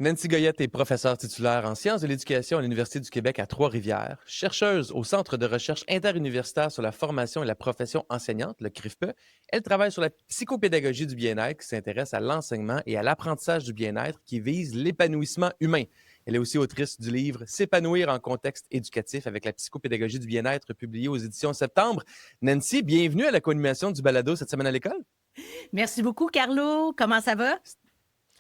Nancy Goyette est professeure titulaire en sciences de l'éducation à l'Université du Québec à Trois-Rivières, chercheuse au Centre de recherche interuniversitaire sur la formation et la profession enseignante, le CRIFPE. Elle travaille sur la psychopédagogie du bien-être qui s'intéresse à l'enseignement et à l'apprentissage du bien-être qui vise l'épanouissement humain. Elle est aussi autrice du livre S'épanouir en contexte éducatif avec la psychopédagogie du bien-être publié aux éditions Septembre. Nancy, bienvenue à la co-animation du balado cette semaine à l'école. Merci beaucoup, Carlo. Comment ça va?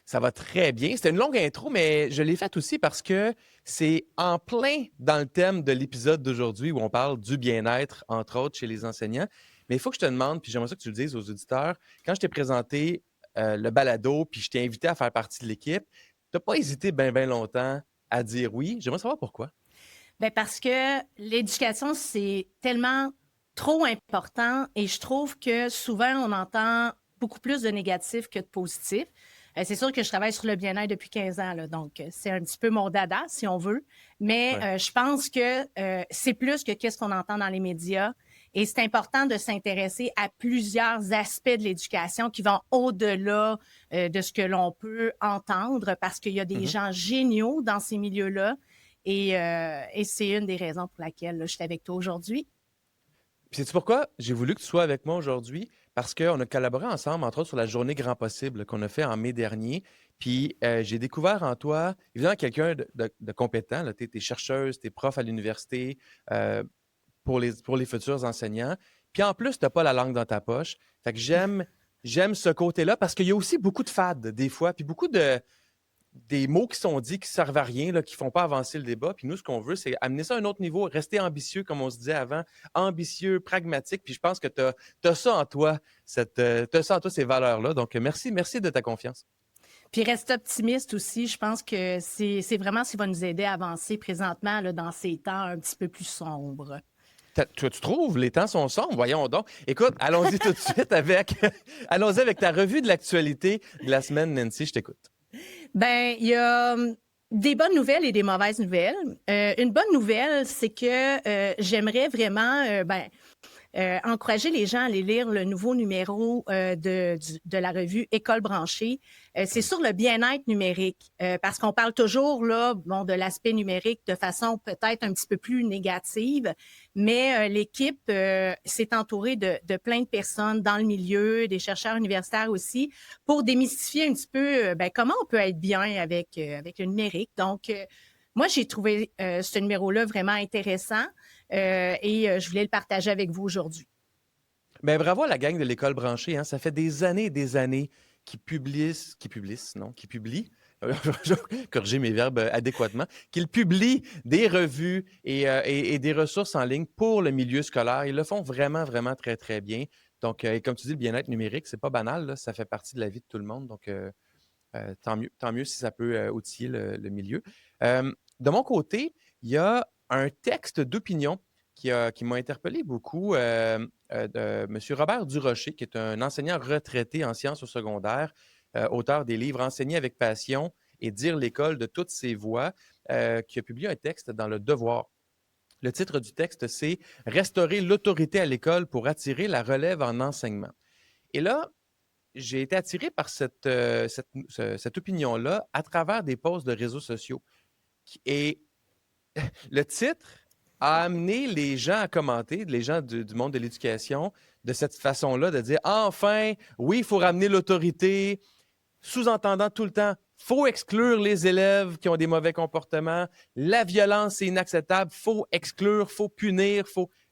Ça va très bien. C'était une longue intro, mais je l'ai faite aussi parce que c'est en plein dans le thème de l'épisode d'aujourd'hui où on parle du bien-être, entre autres, chez les enseignants. Mais il faut que je te demande, puis j'aimerais ça que tu le dises aux auditeurs, quand je t'ai présenté le balado, puis je t'ai invité à faire partie de l'équipe, tu n'as pas hésité bien, bien longtemps à dire oui. J'aimerais savoir pourquoi. Ben parce que l'éducation, c'est tellement trop important et je trouve que souvent, on entend beaucoup plus de négatifs que de positifs. C'est sûr que je travaille sur le bien-être depuis 15 ans, là, donc c'est un petit peu mon dada, si on veut. Mais Ouais. je pense que c'est plus que qu'est-ce qu'on entend dans les médias. Et c'est important de s'intéresser à plusieurs aspects de l'éducation qui vont au-delà de ce que l'on peut entendre parce qu'il y a des Mhm. gens géniaux dans ces milieux-là. Et c'est une des raisons pour laquelle là, je suis avec toi aujourd'hui. Puis sais-tu pourquoi j'ai voulu que tu sois avec moi aujourd'hui? Parce qu'on a collaboré ensemble, entre autres, sur la journée Grand Possible qu'on a fait en mai dernier. Puis j'ai découvert en toi, évidemment, quelqu'un de compétent. Tu es chercheuse, tu es prof à l'université euh, pour les futurs enseignants. Puis en plus, tu n'as pas la langue dans ta poche. Fait que j'aime ce côté-là parce qu'il y a aussi beaucoup de fades, des fois, puis beaucoup des mots qui sont dits qui ne servent à rien, là, qui ne font pas avancer le débat. Puis nous, ce qu'on veut, c'est amener ça à un autre niveau, rester ambitieux, comme on se disait avant, ambitieux, pragmatique. Puis je pense que tu as ça en toi, t'as ça en toi, ces valeurs-là. Donc, merci de ta confiance. Puis reste optimiste aussi. Je pense que c'est vraiment ce qui va nous aider à avancer présentement là, dans ces temps un petit peu plus sombres. Tu trouves, les temps sont sombres, voyons donc. Écoute, allons-y tout de suite allons-y avec ta revue de l'actualité de la semaine, Nancy, je t'écoute. Ben, il y a des bonnes nouvelles et des mauvaises nouvelles. Une bonne nouvelle, c'est que j'aimerais vraiment encourager les gens à aller lire le nouveau numéro de la revue École branchée. C'est sur le bien-être numérique, parce qu'on parle toujours là, bon, de l'aspect numérique de façon peut-être un petit peu plus négative, mais l'équipe s'est entourée de plein de personnes dans le milieu, des chercheurs universitaires aussi, pour démystifier un petit peu comment on peut être bien avec le numérique. Donc, moi, j'ai trouvé ce numéro-là vraiment intéressant. Et je voulais le partager avec vous aujourd'hui. Ben, bravo à la gang de l'école branchée, hein. Ça fait des années et des années qu'ils publient, je vais corriger mes verbes adéquatement, qu'ils publient des revues et des ressources en ligne pour le milieu scolaire. Ils le font vraiment, vraiment très, très bien. Donc, et comme tu dis, le bien-être numérique, c'est pas banal, là, ça fait partie de la vie de tout le monde. Donc, tant mieux si ça peut outiller le milieu. De mon côté, il y a un texte d'opinion qui m'a interpellé beaucoup de M. Robert Durocher, qui est un enseignant retraité en sciences au secondaire, auteur des livres Enseigner avec passion et Dire l'école de toutes ses voix, qui a publié un texte dans Le Devoir. Le titre du texte, c'est Restaurer l'autorité à l'école pour attirer la relève en enseignement. Et là, j'ai été attiré par cette opinion-là à travers des posts de réseaux sociaux. Et le titre a amené les gens à commenter, les gens du monde de l'éducation, de cette façon-là, de dire enfin, oui, il faut ramener l'autorité, sous-entendant tout le temps, il faut exclure les élèves qui ont des mauvais comportements, la violence, c'est inacceptable, il faut exclure, il faut punir,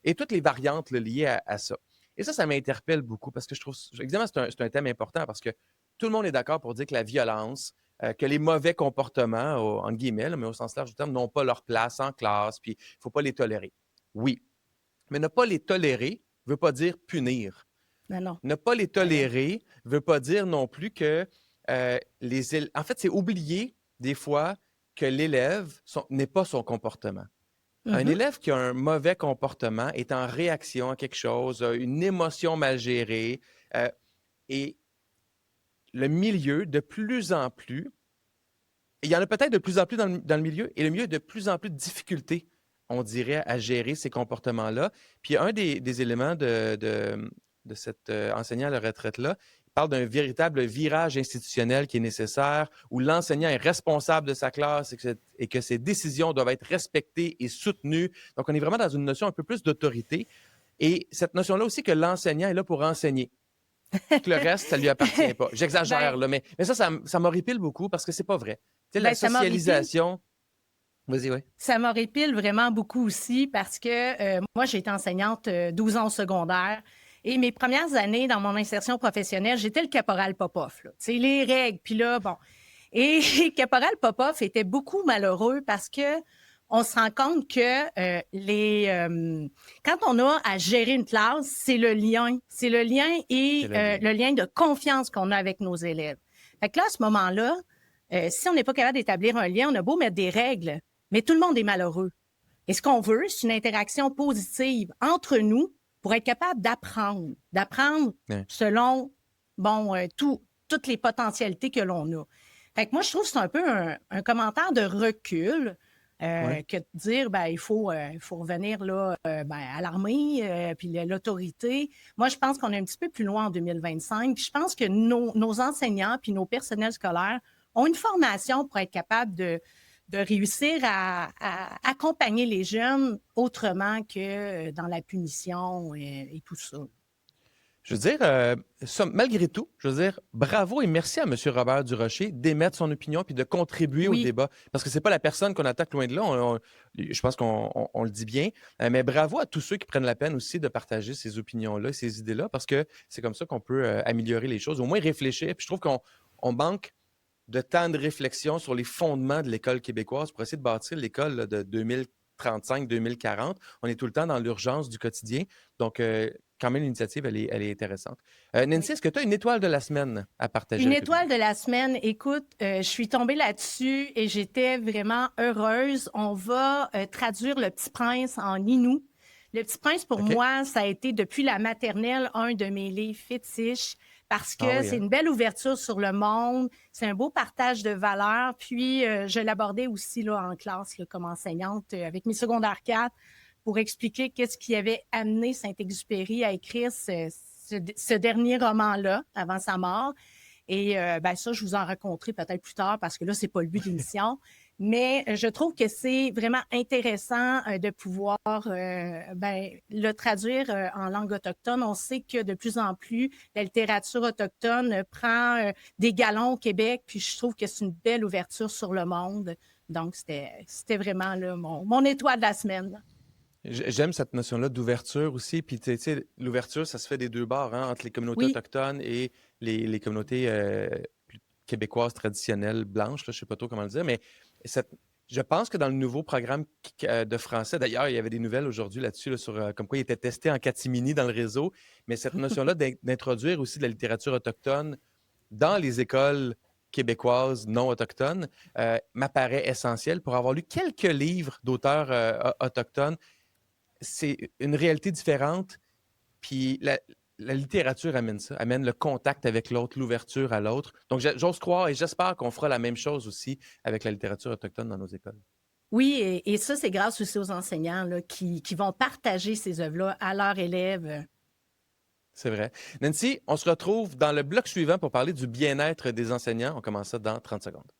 et toutes les variantes là, liées à ça. Et ça m'interpelle beaucoup parce que je trouve, évidemment, c'est un thème important parce que tout le monde est d'accord pour dire que la violence, que les mauvais comportements, en guillemets, là, mais au sens large du terme, n'ont pas leur place en classe, puis il ne faut pas les tolérer. Oui, mais ne pas les tolérer ne veut pas dire punir. Non, non. Ne pas les Ben non. tolérer ne veut pas dire non plus que en fait, c'est oublier des fois que l'élève n'est pas son comportement. Un Mhm. élève qui a un mauvais comportement est en réaction à quelque chose, a une émotion mal gérée, euh, et le milieu, de plus en plus, il y en a peut-être de plus en plus dans le milieu, et le milieu a de plus en plus de difficultés, on dirait, à gérer ces comportements-là. Puis un des éléments de cet enseignant à la retraite-là, il parle d'un véritable virage institutionnel qui est nécessaire, où l'enseignant est responsable de sa classe et que ses décisions doivent être respectées et soutenues. Donc, on est vraiment dans une notion un peu plus d'autorité. Et cette notion-là aussi que l'enseignant est là pour enseigner. Que le reste, ça ne lui appartient pas. J'exagère, Ben, là, mais ça m'horripile beaucoup parce que c'est pas vrai. Tu sais, la ben, ça m'horripile. socialisation... Vas-y, oui. Ça m'horripile vraiment beaucoup aussi parce que moi, j'ai été enseignante 12 ans au secondaire et mes premières années dans mon insertion professionnelle, j'étais le caporal Popov. Tu sais, les règles, puis là, bon. Et caporal Popov était beaucoup malheureux parce que on se rend compte que quand on a à gérer une classe, c'est le lien. C'est le lien et C'est le lien. le lien de confiance qu'on a avec nos élèves. Fait que là, à ce moment-là, si on n'est pas capable d'établir un lien, on a beau mettre des règles, mais tout le monde est malheureux. Et ce qu'on veut, c'est une interaction positive entre nous pour être capable d'apprendre Ouais. selon toutes les potentialités que l'on a. Fait que moi, je trouve que c'est un peu un commentaire de recul Ouais. que de dire il faut revenir là, à l'armée puis l'autorité. Moi, je pense qu'on est un petit peu plus loin en 2025. Puis je pense que nos enseignants puis nos personnels scolaires ont une formation pour être capables de réussir à accompagner les jeunes autrement que dans la punition et tout ça. Je veux dire, malgré tout, je veux dire, bravo et merci à M. Robert Durocher d'émettre son opinion puis de contribuer au Oui, débat. Parce que c'est pas la personne qu'on attaque loin de là. Je pense qu'on le dit bien. Mais bravo à tous ceux qui prennent la peine aussi de partager ces opinions-là, ces idées-là, parce que c'est comme ça qu'on peut améliorer les choses, au moins réfléchir. Puis je trouve qu'on manque de temps de réflexion sur les fondements de l'école québécoise pour essayer de bâtir l'école là, de 2035-2040. On est tout le temps dans l'urgence du quotidien. Donc, quand même, l'initiative, elle est intéressante. Nancy, oui. est-ce que tu as une étoile de la semaine à partager Une avec le étoile public? de la semaine, écoute, je suis tombée là-dessus et j'étais vraiment heureuse. On va traduire Le Petit Prince en Inou. Le Petit Prince, pour OK? moi, ça a été depuis la maternelle un de mes livres fétiches parce Ah que oui, c'est hein? une belle ouverture sur le monde, c'est un beau partage de valeurs. Puis, je l'abordais aussi là, en classe là, comme enseignante avec mes secondaires 4 pour expliquer qu'est-ce qui avait amené Saint-Exupéry à écrire ce dernier roman-là avant sa mort. Et ça, je vous en raconterai peut-être plus tard parce que là, c'est pas le but de l'émission. Mais je trouve que c'est vraiment intéressant de pouvoir le traduire en langue autochtone. On sait que de plus en plus, la littérature autochtone prend des galons au Québec, puis je trouve que c'est une belle ouverture sur le monde. Donc, c'était vraiment là, mon étoile de la semaine. J'aime cette notion-là d'ouverture aussi. Puis, tu sais, l'ouverture, ça se fait des deux bords, hein, entre les communautés Oui, autochtones et les communautés québécoises traditionnelles blanches. Là, je ne sais pas trop comment le dire, mais je pense que dans le nouveau programme de français, d'ailleurs, il y avait des nouvelles aujourd'hui là-dessus, là, sur comme quoi il était testé en catimini dans le réseau, mais cette notion-là d'introduire aussi de la littérature autochtone dans les écoles québécoises non autochtones m'apparaît essentielle pour avoir lu quelques livres d'auteurs autochtones. C'est une réalité différente. Puis la littérature amène ça, amène le contact avec l'autre, l'ouverture à l'autre. Donc, j'ose croire et j'espère qu'on fera la même chose aussi avec la littérature autochtone dans nos écoles. oui, et ça, c'est grâce aussi aux enseignants là, qui vont partager ces œuvres-là à leurs élèves. C'est vrai. Nancy, on se retrouve dans le bloc suivant pour parler du bien-être des enseignants. On commence ça dans 30 secondes.